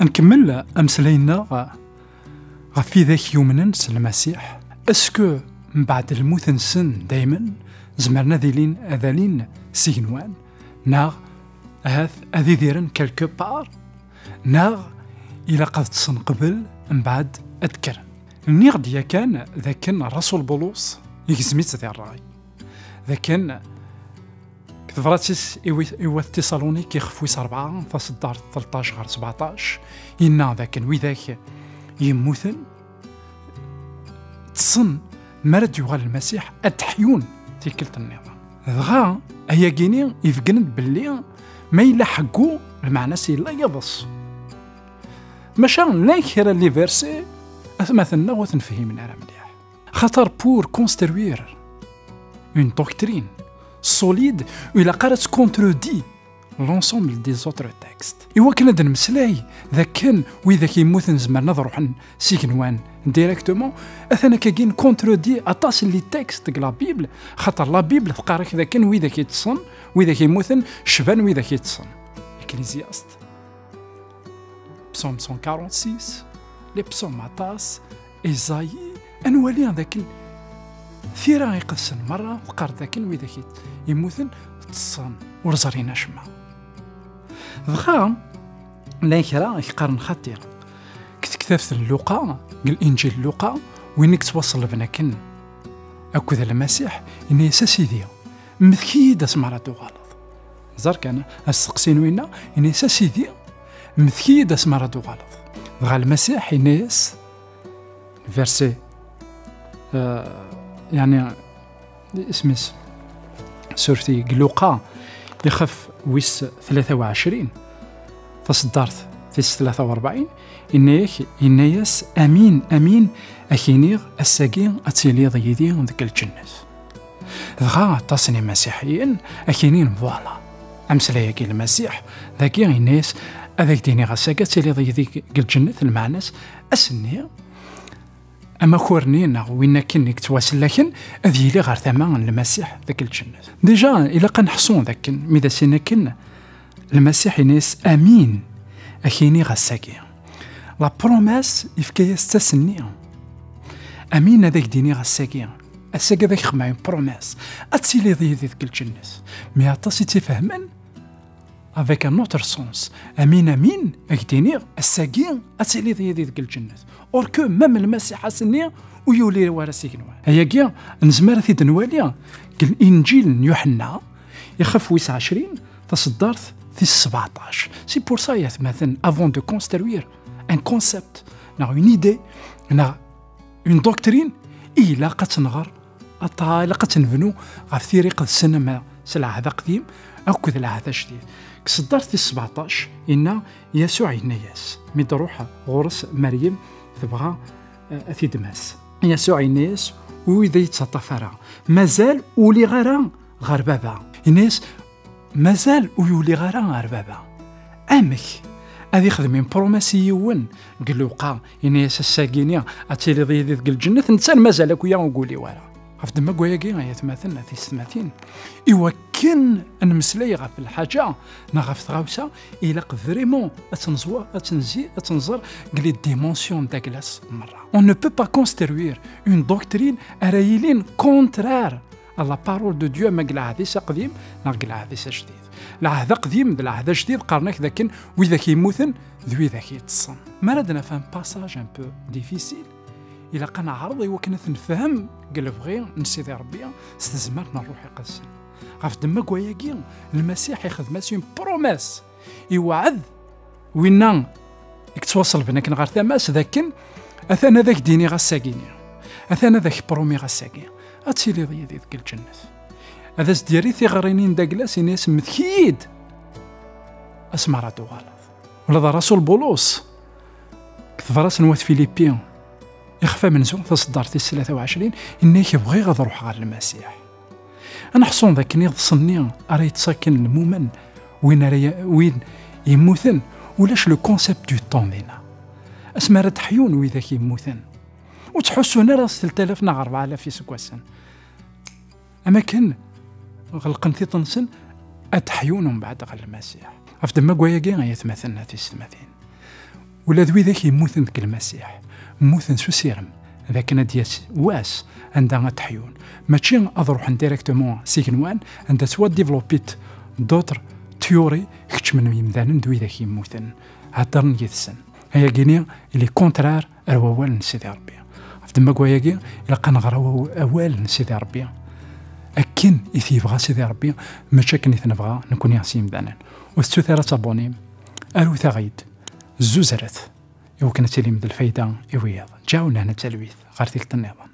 نكمل أمسلينا غف ذاك يومنا المسيح. اسكو من بعد الموت نسن دايما زمرنا ذالين سينوان ناغ هذي ديرن كالكو بار ناغ إلا قد تصن قبل من بعد أذكر النيغ ديا كان ذاك الرسول بولس يكزميت ذي الراي ذاك كثراتيس إوا تيسالونيك يخفويس 4 فصدار 13 غير 17 إنا ذاك وذاك يموثن تصن مرد يغال المسيح أتحيون تيكلت النظام دغا هيا كيني يفقند باللي ما يلحقو المعنى سي لا يبص ماشا لا كيرا لي فيرسي مثلا وتنفهمنا راه مليح خاطر بور كونستروير اون دوكترين solide où il a contredit l'ensemble des autres textes. إوا كنا نمسلاي ذاك كان وإذا كيموت نزمرنا نروح سيكنوان ديريكتومون أثنا كاين كونترودي أطاس لي تكست لا بيبل خاطر لا بيبل تقارك ذاك كان وإذا كيتصن وإذا كيموت شبان وإذا كيتصن. إكليزياست بصوم 146 لي بصوم أطاس إيزاي أنوالي ذاك ثيرا يقسن مرة وقار ذاكن وإذا يموثن تصن ورزرينا شما دغا لا كرا يقارن خطير كتكتبت اللوقا الإنجيل لوقا وينك توصل بناكن أكد المسيح إني يساسيديا مثكيد اسماراتو غلط زار كان السقسين وينا إني يساسيديا مثكيد اسماراتو غلط دغا المسيح إنيس فيرسي يعني اسمس سورتي لوقا يخف ويس 23 فصدرت في 43 إنيس أمين أكينيغ الساقين أتسيلي ضيدين ذك الجنة دغا تصني مسيحيين أكينين فوالا أمسلا ياكي المسيح ذاكي إنيس أذاك ديني غساقة تسيلي ضيدي الجنة المعناس أسني أما خورنينا وين كنك تواصل لكن أذي لي غير ثمان المسيح ذاك الجنة ديجا إلا كنحصون ذاك ميدا سينا كن المسيح يناس أمين أكيني غساكي لا بروماس يفكي يستسني أمين هذاك ديني غساكي الساكي ذاك خماين بروماس أتسيلي ذاك الجنة مي عطاسي تفهمن avec un autre sens أمين أكديني الساقين أتسيلي ذاك الجنة اور كو مام المسيح سني ويولي ورا سيكنوا هيا كيا نزمر في دنواليا الانجيل يوحنا يخف 29 تصدرت في 17 سي بور سا يا مثلا افون دو كونستروير ان كونسيبت نا اون ايدي نا اون دوكترين الا قتنغر اطا الا قتنبنو غف ثيريق السينما سلع هذا قديم اكد العهد جديد صدرت في 17 ان يسوع ينياس مي تروح غرس مريم تبغى في دماس يسوع الناس وإذا يتصطفرا مازال ولي غير بابا الناس مازال ويولي غير بابا أمك هذه خدمين بروماسيون قلوقا الناس الساقينيا أتيلي ضي ذيك الجنة إنسان مازال كويا وقولي ورا عرفت ما كوياكي يتمثلنا في 30 إوا كان نمسلاي غف الحاجة نغف تغاوسا إلا فريمون أتنزر قلي ديمونسيون داكلاس مرة on ne peut pas construire une doctrine أرايلين كونترار على بارول دو ديو ما قلع هذيس قديم نا قلع هذيس جديد العهد قديم العهد جديد قارناك ذاكن وإذا كيموثن ذوي ذاك يتصن ما ردنا فهم باساج ان بو ديفيسيل إلا قنا عرضي وكنت نفهم قال بغي نسيدي ربي استزمرنا نروح يقسم غاف دما كواياكي المسيح ياخذ ماسيون بروماس يوعد وين يتواصل بنا كن غير ثماس ذاكن اثنا ذاك ديني غساكيني اثنا ذاك برومي غساكي اتسيلي ضي ذيك الجنة هذا سديري ثغرينين داكلاس ناس مثكيد اسماراتو غلط ولا رسول بولس كثفراس نوات فيليبيان يخفى من زون تصدرت 23 إني كيبغي غنروح غير المسيح أنا حصون ذاك نيض صني أريد ساكن المؤمن وين يموتن ولاش لو كونسيبت دو طون دينا اسما راه تحيون وإذا كيموتن وتحسون راه 3000 نا 4000 يسكواسن اما كان غلقن في طنسن اتحيونهم بعد غير المسيح افدم ما كواياكي غيتمثلنا في السماثين ولا ذوي ذاك يموتن ذاك المسيح موتن سوسيرم ذاك ندياس واس عندها تحيون ماشي اضروح ديريكتومون سيكنوان عندها سوا ديفلوبيت دوتر تيوري كتش من يمدان ذوي ذاك يموتن هضرن يتسن هيا كينيا اللي كونترار الوال سيدي ربي افدم ما كواياكي الا كنغراو اوال سيدي ربي أكن يبغى سيدي ربي ماشي كني نبغى نكون ياسين مدانا وستو ثلاثة بونيم ألو ثغيد زوزرت يو كانت لي مد الفايدة إوياض جاونا هنا تلويث غير تلك النظام